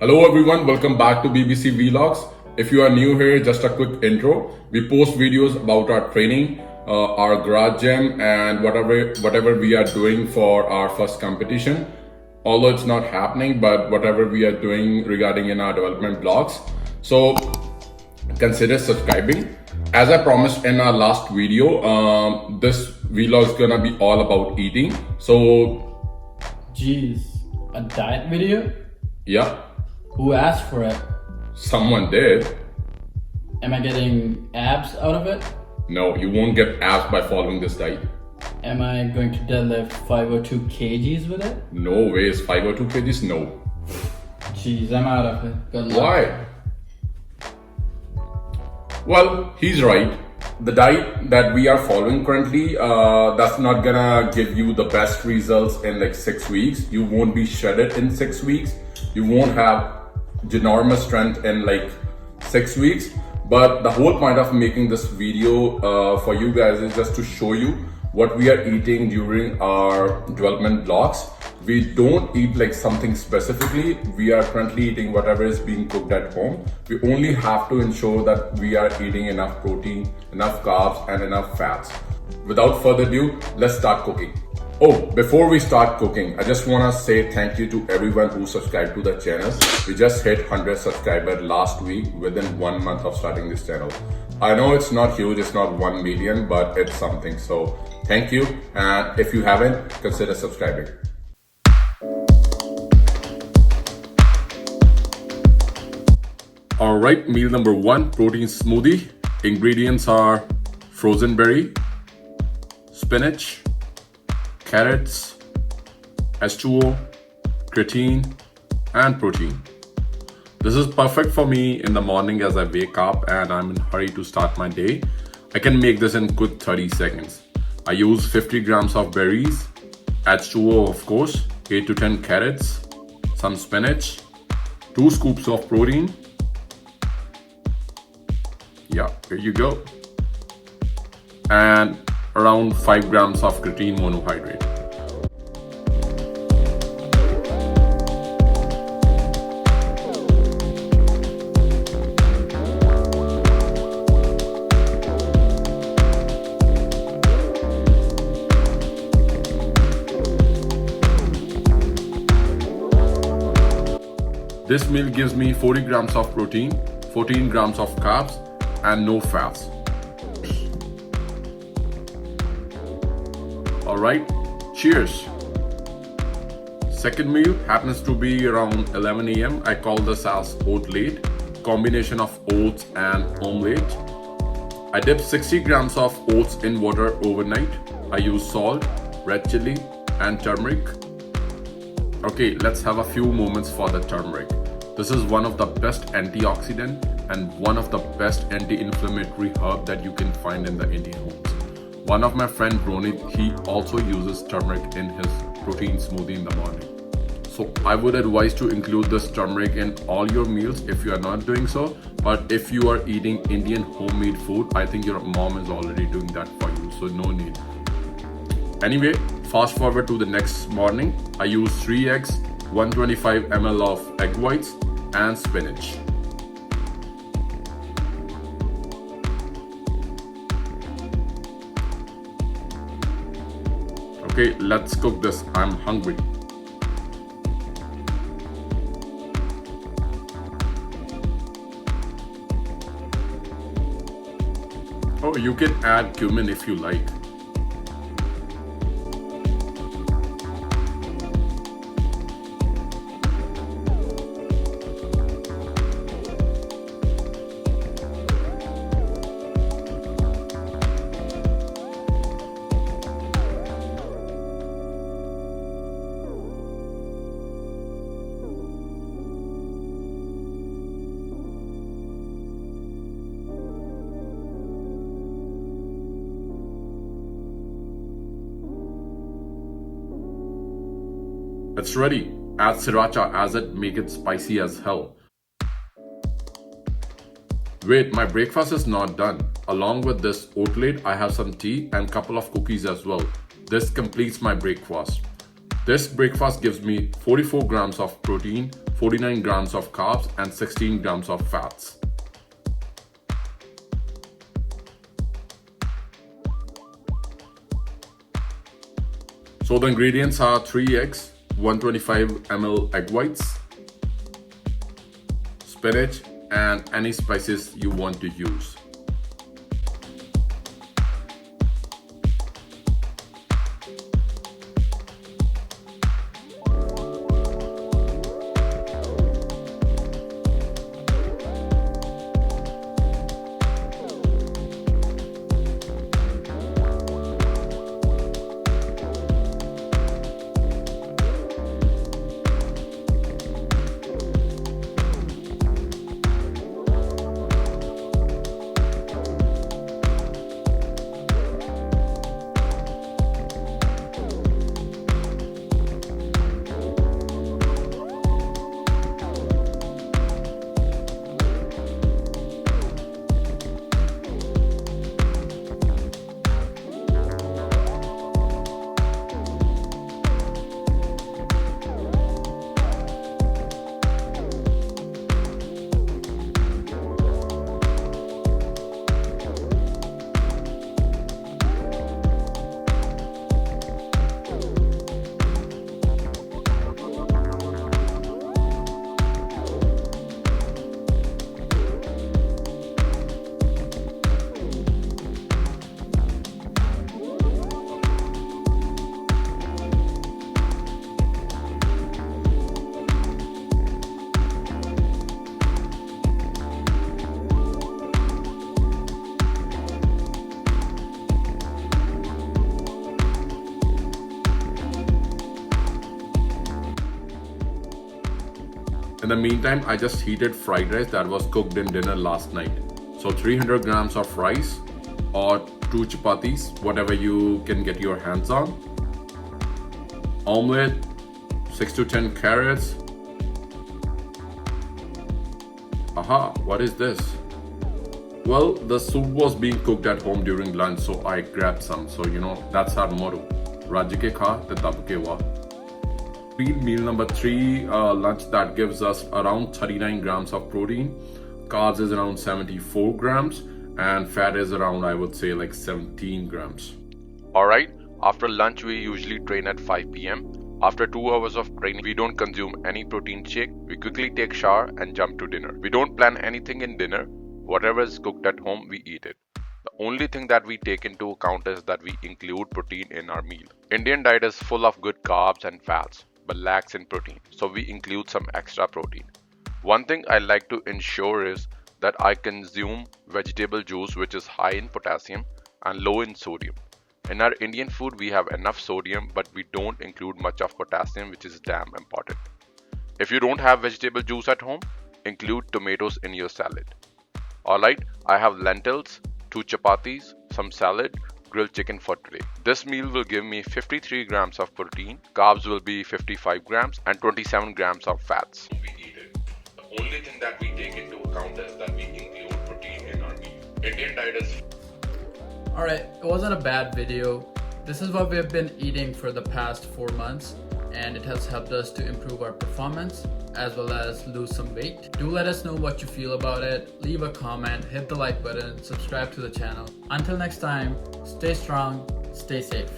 Hello everyone, welcome back to BBC Vlogs. If you are new here, just a quick intro. We post videos about our training, our garage gym, and whatever we are doing for our first competition. Although it's not happening, but whatever we are doing regarding in our development vlogs. So consider subscribing. As I promised in our last video, this vlog is gonna be all about eating. So, Jeez, a diet video? yeah, Who asked for it? someone did. Am I getting abs out of it? No, you won't get abs by following this diet. Am I going to deadlift 502 kgs with it? No way, is 502 kgs? No. Jeez, I'm out of it. Good luck. Why? Well, he's right. The diet that we are following currently, that's not gonna give you the best results in like 6 weeks. You won't be shredded in 6 weeks. You won't have ginormous strength in like 6 weeks. But the whole point of making this video for you guys is just to show you what we are eating during our development vlogs. We don't eat like something specifically. We are currently eating whatever is being cooked at home. We only have to ensure that we are eating enough protein, enough carbs, and enough fats. Without further ado, let's start cooking. Oh, before we start cooking, I just want to say thank you to everyone who subscribed to the channel. We just hit 100 subscribers last week within 1 month of starting this channel. I know it's not huge, it's not 1 million, but it's something. So thank you. And if you haven't, consider subscribing. All right, meal number 1, protein smoothie. Ingredients are frozen berry, spinach, carrots, H2O, creatine, and protein. This is perfect for me in the morning as I wake up and I'm in a hurry to start my day. I can make this in quick 30 seconds. I use 50 grams of berries, H2O of course, 8 to 10 carrots, some spinach, 2 scoops of protein. Yeah, here you go. And around 5 grams of creatine monohydrate. This meal gives me 40 grams of protein, 14 grams of carbs, and no fats. Alright, cheers. Second meal happens to be around 11 a.m. I call this as oat-late, combination of oats and omelette. I dip 60 grams of oats in water overnight. I use salt, red chili, and turmeric. Okay, let's have a few moments for the turmeric. This is one of the best antioxidant and one of the best anti-inflammatory herb that you can find in the Indian homes. One of my friend Ronit, he also uses turmeric in his protein smoothie in the morning. So I would advise to include this turmeric in all your meals if you are not doing so. But if you are eating Indian homemade food, I think your mom is already doing that for you, so no need. Anyway, fast forward to the next morning. I use 3 eggs, 125 ml of egg whites, and spinach. Okay, let's cook this. I'm hungry. Oh, you can add cumin if you like. It's ready. Add sriracha as it make it spicy as hell. Wait, my breakfast is not done. Along with this oatmeal, I have some tea and couple of cookies as well. This completes my breakfast. This breakfast gives me 44 grams of protein, 49 grams of carbs, and 16 grams of fats. So the ingredients are 3 eggs, 125 ml egg whites, spinach, and any spices you want to use. In the meantime, I just heated fried rice that was cooked in dinner last night. So 300 grams of rice or 2 chapatis, whatever you can get your hands on. Omelette, 6 to 10 carrots. Aha, what is this? Well, the soup was being cooked at home during lunch, so I grabbed some. So that's our motto. Raj ke kha te dab ke wah. Meal number 3, lunch, that gives us around 39 grams of protein. Carbs is around 74 grams and fat is around, I would say, like 17 grams. Alright, after lunch we usually train at 5 p.m. After 2 hours of training, we don't consume any protein shake. We quickly take shower and jump to dinner. We don't plan anything in dinner. Whatever is cooked at home, we eat it. The only thing that we take into account is that we include protein in our meal. Indian diet is full of good carbs and fats, but lacks in protein, so we include some extra protein. One thing I like to ensure is that I consume vegetable juice, which is high in potassium and low in sodium. In our Indian food we have enough sodium, but we don't include much of potassium, which is damn important. If you don't have vegetable juice at home, include tomatoes in your salad. Alright, I have lentils, 2 chapatis, some salad, grilled chicken for today. This meal will give me 53 grams of protein, carbs will be 55 grams and 27 grams of fats. We eat it. The only thing that we take into account is that we include protein in our meal. Indian diet is... Alright, it wasn't a bad video. This is what we have been eating for the past 4 months, and it has helped us to improve our performance as well as lose some weight. Do let us know what you feel about it. Leave a comment, hit the like button, subscribe to the channel. Until next time, stay strong, stay safe.